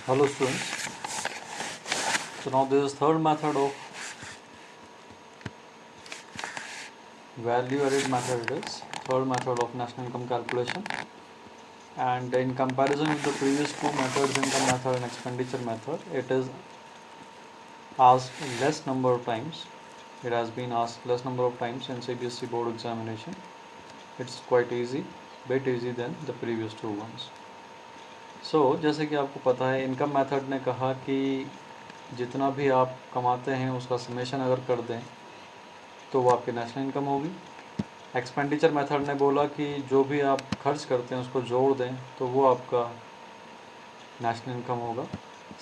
Hello students. So now this is third method of value added method. It is third method of national income calculation, and in comparison with the previous two methods, income method and expenditure method, it is asked less number of times. It has been asked less number of times in CBSE board examination. It's quite easy, bit easy than the previous two ones. So जैसे कि आपको पता है, income method ने कहा कि जितना भी आप कमाते हैं उसका समेशन अगर कर दें तो वो आपकी नेशनल इनकम होगी। एक्सपेंडिचर मेथड ने बोला कि जो भी आप खर्च करते हैं उसको जोड़ दें तो वो आपका नेशनल इनकम होगा।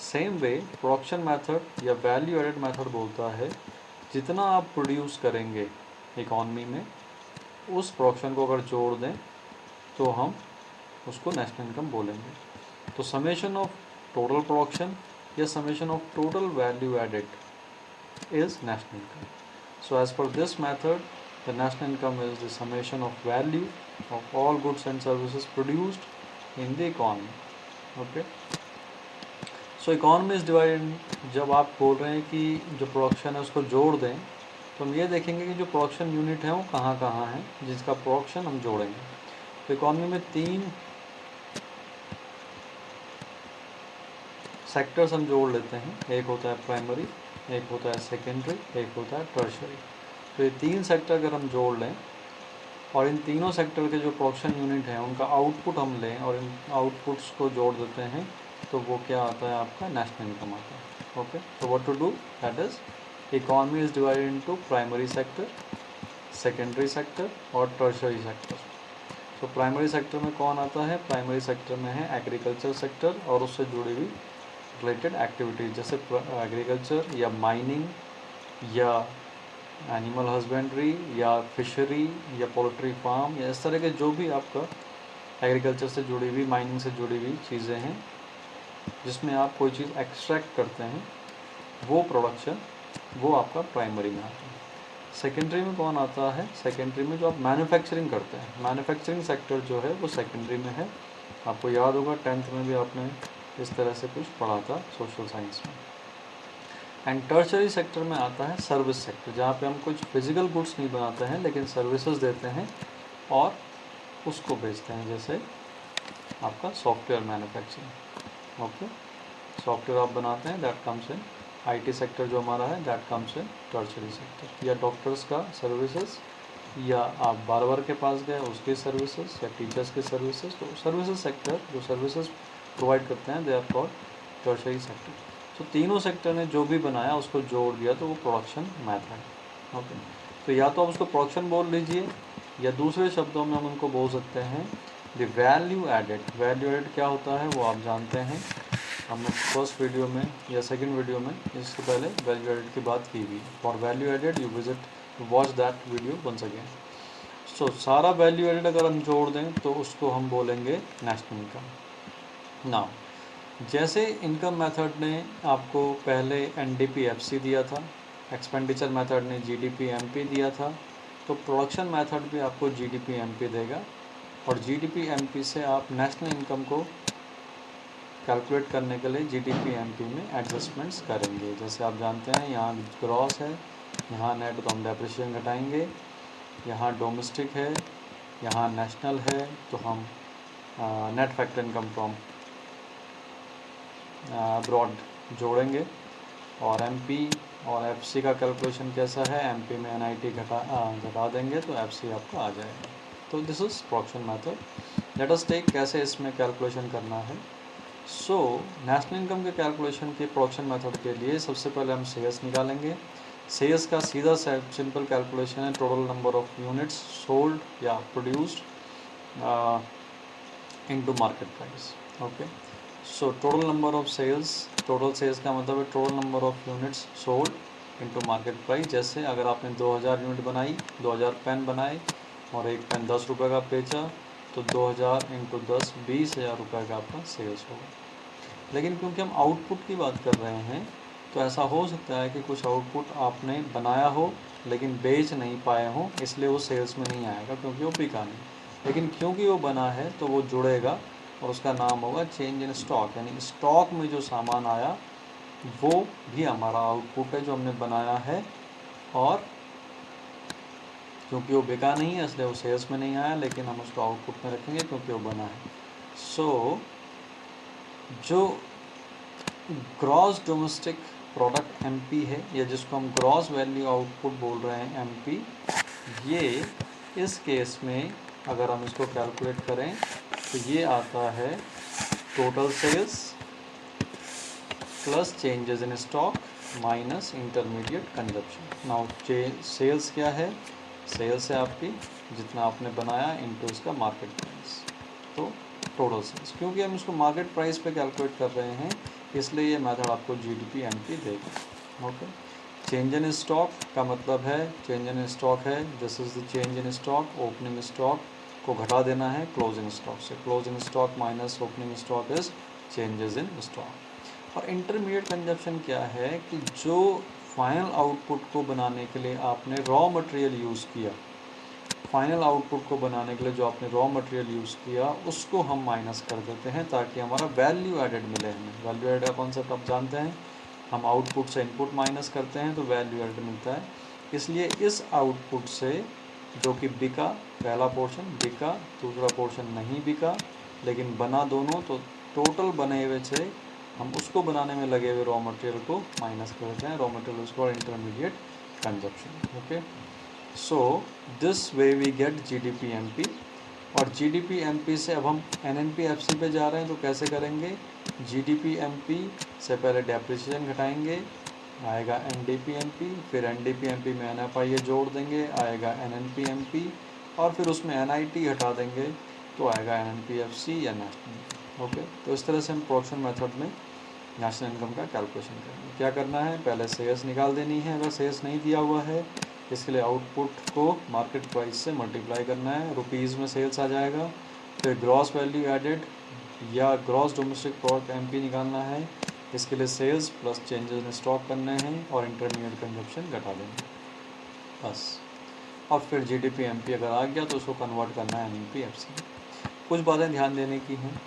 सेम वे प्रोडक्शन मेथड या वैल्यू एडेड मेथड बोलता है जितना आप प्रोड्यूस करेंगे इकॉनमी में उस प्रोडक्शन को अगर जोड़ दें तो हम उसको नेशनल इनकम बोलेंगे। तो समेशन ऑफ टोटल प्रोडक्शन या summation of total value added is national income. So as per this method, the national income is the summation of value of all goods and services produced in the economy. Okay. So economy is divided in, जब आप बोल रहे हैं कि जो production है उसको जोड़ दें तो हम ये देखेंगे कि जो प्रोडक्शन यूनिट है वो कहाँ कहाँ है जिसका प्रोडक्शन हम जोड़ेंगे। तो इकॉनमी में तीन सेक्टर्स हम जोड़ लेते हैं। एक होता है प्राइमरी, एक होता है सेकेंडरी, एक होता है टर्शरी। तो ये तीन सेक्टर अगर हम जोड़ लें और इन तीनों सेक्टर के जो प्रोडक्शन यूनिट हैं उनका आउटपुट हम लें और इन आउटपुट्स को जोड़ देते हैं तो वो क्या आता है, आपका नेशनल इनकम आता है। ओके, तो what to do, that is economy is divided into primary sector, secondary sector और टर्शरी सेक्टर। तो प्राइमरी सेक्टर में कौन आता है? प्राइमरी सेक्टर में है एग्रीकल्चर सेक्टर और उससे जुड़ी हुई रिलेटेड एक्टिविटीज जैसे एग्रीकल्चर या माइनिंग या एनिमल हस्बेंड्री या फिशरी या पोल्ट्री फार्म या इस तरह के जो भी आपका एग्रीकल्चर से जुड़ी हुई, माइनिंग से जुड़ी हुई चीज़ें हैं जिसमें आप कोई चीज़ एक्सट्रैक्ट करते हैं, वो प्रोडक्शन वो आपका प्राइमरी में आता है। सेकेंडरी में कौन आता है? सेकेंडरी में जो आप मैन्युफैक्चरिंग करते हैं, मैन्युफैक्चरिंग सेक्टर जो है वो सेकेंडरी में है। आपको याद होगा 10th में भी आपने इस तरह से कुछ पढ़ा था सोशल साइंस में। एंड टर्शरी सेक्टर में आता है सर्विस सेक्टर, जहाँ पे हम कुछ फिजिकल गुड्स नहीं बनाते हैं लेकिन सर्विसेज देते हैं और उसको बेचते हैं, जैसे आपका सॉफ्टवेयर मैन्युफैक्चरिंग। ओके, सॉफ्टवेयर आप बनाते हैं, that comes in IT sector जो हमारा है, that comes in tertiary sector. या डॉक्टर्स का सर्विसेज, या आप बार्बर के पास गए उसकी सर्विसेज, या टीचर्स की सर्विसेज। तो सर्विसेज सेक्टर जो सर्विसेज प्रोवाइड करते हैं they are called tertiary sector. तो तीनों सेक्टर ने जो भी बनाया उसको जोड़ दिया तो वो प्रोडक्शन मेथड। ओके, तो या तो आप उसको प्रोडक्शन बोल लीजिए या दूसरे शब्दों में हम उनको बोल सकते हैं the value added. Value added क्या होता है वो आप जानते हैं, हमने फर्स्ट वीडियो में या सेकंड वीडियो में इससे पहले वैल्यू एडेड की बात की हुई। For value added you visit watch that video once again. So सारा वैल्यू एडेड अगर हम जोड़ दें तो उसको हम बोलेंगे नेशनल इनकम। नाउ जैसे इनकम मेथड ने आपको पहले NDP-FC दिया था, एक्सपेंडिचर मेथड ने GDP-MP दिया था, तो प्रोडक्शन मेथड भी आपको GDP-MP देगा और GDP-MP से आप नेशनल इनकम को कैलकुलेट करने के लिए GDP-MP में एडजस्टमेंट्स करेंगे। जैसे आप जानते हैं यहाँ ग्रॉस है, यहाँ नेट तो हम डेप्रिसिएशन घटाएंगे, यहाँ डोमेस्टिक है, यहाँ नेशनल है तो हम net factor income from abroad जोड़ेंगे। और MP और FC का कैलकुलेशन कैसा है, MP में NIT घटा देंगे तो FC आपका आ जाएगा। तो this is production method. Let us take कैसे इसमें कैलकुलेशन करना है। सो नेशनल इनकम के कैलकुलेशन के प्रोडक्शन मेथड के लिए सबसे पहले हम सेल्स निकालेंगे। सेल्स का सीधा सिंपल कैलकुलेशन है total number of units sold या produced into market price. Okay, so total number of sales, total sales का मतलब है total number of units sold into market price. जैसे अगर आपने 2000 यूनिट बनाई, 2000 पेन बनाए और एक पेन 10 रुपये का बेचा तो 2000 इंटू 10 20,000 रुपये का आपका सेल्स होगा। लेकिन क्योंकि हम आउटपुट की बात कर रहे हैं तो ऐसा हो सकता है कि कुछ आउटपुट आपने बनाया हो लेकिन बेच नहीं पाए हो, इसलिए वो सेल्स में नहीं आएगा क्योंकि वो बिका नहीं। लेकिन क्योंकि वो बना है तो वो जुड़ेगा और उसका नाम होगा चेंज इन स्टॉक, यानी स्टॉक में जो सामान आया वो भी हमारा आउटपुट है जो हमने बनाया है, और क्योंकि वो बिका नहीं है इसलिए वो सेल्स में नहीं आया, लेकिन हम उसको आउटपुट में रखेंगे क्योंकि वो बना है। सो जो ग्रॉस डोमेस्टिक प्रोडक्ट एमपी है, या जिसको हम ग्रॉस वैल्यू आउटपुट बोल रहे हैं एमपी, ये इस केस में अगर हम इसको कैलकुलेट करें तो ये आता है total sales plus changes in stock minus intermediate consumption. Now sales क्या है? सेल्स है आपकी जितना आपने बनाया इनटू इसका मार्केट प्राइस, तो टोटल सेल्स। क्योंकि हम इसको मार्केट प्राइस पे कैलकुलेट कर रहे हैं इसलिए ये मेथड आपको जीडीपी एमपी देगा। ओके, चेंज इन स्टॉक का मतलब है, चेंज इन स्टॉक है this is the change in stock, opening stock को घटा देना है क्लोजिंग स्टॉक से, closing stock minus opening stock is changes in stock. और इंटरमीडिएट कंजप्शन क्या है कि जो फाइनल आउटपुट को बनाने के लिए आपने रॉ मटेरियल यूज़ किया, फाइनल आउटपुट को बनाने के लिए जो आपने रॉ मटेरियल यूज़ किया उसको हम माइनस कर देते हैं ताकि हमारा वैल्यू एडेड मिले हमें। वैल्यू एडेड का कॉन्सेप्ट आप जानते हैं, हम आउटपुट से इनपुट माइनस करते हैं तो वैल्यू एडेड मिलता है। इसलिए इस आउटपुट से जो कि बिका, पहला पोर्शन बिका, दूसरा पोर्शन नहीं बिका लेकिन बना दोनों, तो टोटल बने हुए से हम उसको बनाने में लगे हुए रॉ मटेरियल को माइनस कर देते हैं। रॉ मटेरियल उसको intermediate consumption. Okay, so this way we get GDP-MP। और GDP-MP से अब हम NNP-FC पे जा रहे हैं तो कैसे करेंगे? GDP-MP से पहले डेप्रिसिएशन घटाएंगे, आएगा NDP-MP, फिर NDP-MP में NFI जोड़ देंगे, आएगा NNP-MP, और फिर उसमें NIT हटा देंगे तो आएगा NNP-FC या नेशनल। ओके, तो इस तरह से हम प्रोडक्शन मेथड में नेशनल इनकम का कैलकुलेशन करेंगे। क्या करना है? पहले सेल्स निकाल देनी है अगर सेल्स नहीं दिया हुआ है, इसके लिए आउटपुट को मार्केट प्राइस से मल्टीप्लाई करना है, रुपीज़ में सेल्स आ जाएगा। फिर ग्रॉस वैल्यू एडेड या ग्रॉस डोमेस्टिक प्रोडक्ट एमपी निकालना है, इसके लिए sales plus changes in stock करने हैं और इंटरमीडिएट कंजप्शन घटा देंगे बस। और फिर जीडीपी एमपी अगर आ गया तो उसको कन्वर्ट करना है एनपी एफसी। कुछ बातें ध्यान देने की हैं।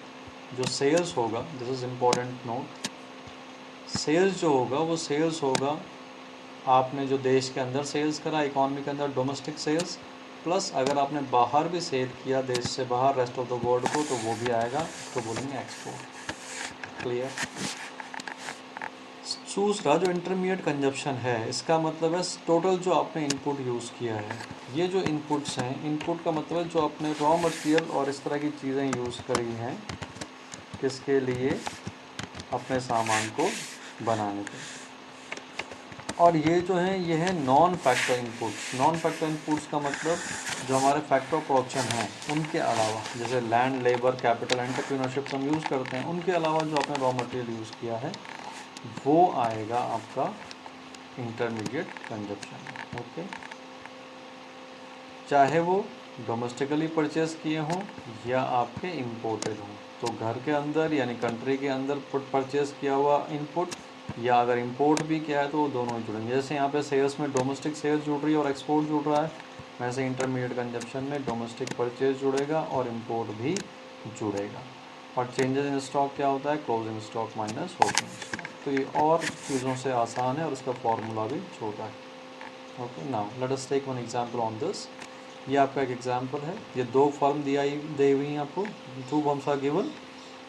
जो सेल्स होगा, this is important note, sales जो होगा वो सेल्स होगा आपने जो देश के अंदर सेल्स करा, इकॉनमी के अंदर डोमेस्टिक सेल्स, प्लस अगर आपने बाहर भी सेल किया देश से बाहर रेस्ट ऑफ द वर्ल्ड को तो वो भी आएगा, तो बोलेंगे एक्सपोर्ट। क्लियर? दूसरा जो इंटरमीडिएट कंजप्शन है, इसका मतलब है टोटल जो आपने इनपुट यूज़ किया है। ये जो इनपुट्स हैं, इनपुट का मतलब जो आपने रॉ मटेरियल और इस तरह की चीज़ें यूज़ करी हैं किसके लिए? अपने सामान को बनाने के। और ये जो है ये है non factor inputs. Non factor inputs का मतलब जो हमारे फैक्टर ऑफ प्रोडक्शन हैं उनके अलावा, जैसे लैंड, लेबर, कैपिटल, एंटरप्रेन्योरशिप हम यूज़ करते हैं, उनके अलावा जो आपने रॉ मटेरियल यूज़ किया है वो आएगा आपका इंटरमीडिएट कंजप्शन। ओके, चाहे वो डोमेस्टिकली परचेज किए हों या आपके इम्पोर्टेड हों, तो घर के अंदर यानी कंट्री के अंदर परचेज किया हुआ इनपुट या अगर इंपोर्ट भी किया है तो वो दोनों ही जुड़ेंगे। जैसे यहाँ पे सेल्स में डोमेस्टिक सेल्स जुड़ रही है और एक्सपोर्ट जुड़ रहा है, वैसे इंटरमीडिएट कंजप्शन में डोमेस्टिक परचेज जुड़ेगा और इंपोर्ट भी जुड़ेगा। और चेंजेस इन स्टॉक क्या होता है? Closing stock minus opening stock. तो ये और चीज़ों से आसान है और इसका फॉर्मूला भी छोटा है। Okay, now let us take one example on this. ये आपका एक एग्जांपल है। ये दो फर्म दी हुई हैं आपको, two firms are given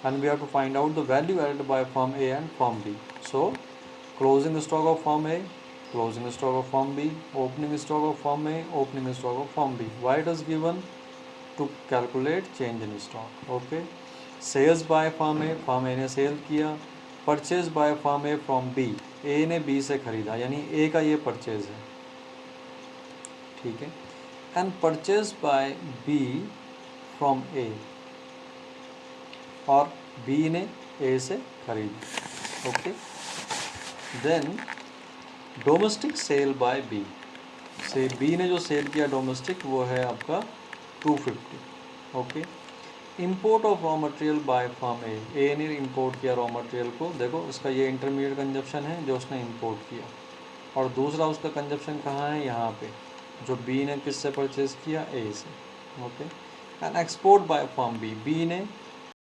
and we have to find out the value added by firm A and firm B. So closing stock of firm A, closing stock of firm B, opening stock of firm A, opening stock of firm B. Why it is given? To calculate change in stock. Okay, sales by firm A, firm A ने sale किया, purchase by firm A from B, A ने B से खरीदा, यानी ए का ये purchase है, ठीक है, and purchase by B from A, और बी ने ए से खरीदी। Okay, then domestic sale by B, से बी ने जो सेल किया डोमेस्टिक वो है आपका 250। Okay, import of raw material by firm A ने इंपोर्ट किया रॉ मटेरियल को, देखो इसका ये इंटरमीडिएट कंजप्शन है जो उसने इंपोर्ट किया, और दूसरा उसका कंजप्शन कहाँ है? यहाँ पे, जो बी ने किससे परचेज किया? ए से। Okay, and export by firm B, B ने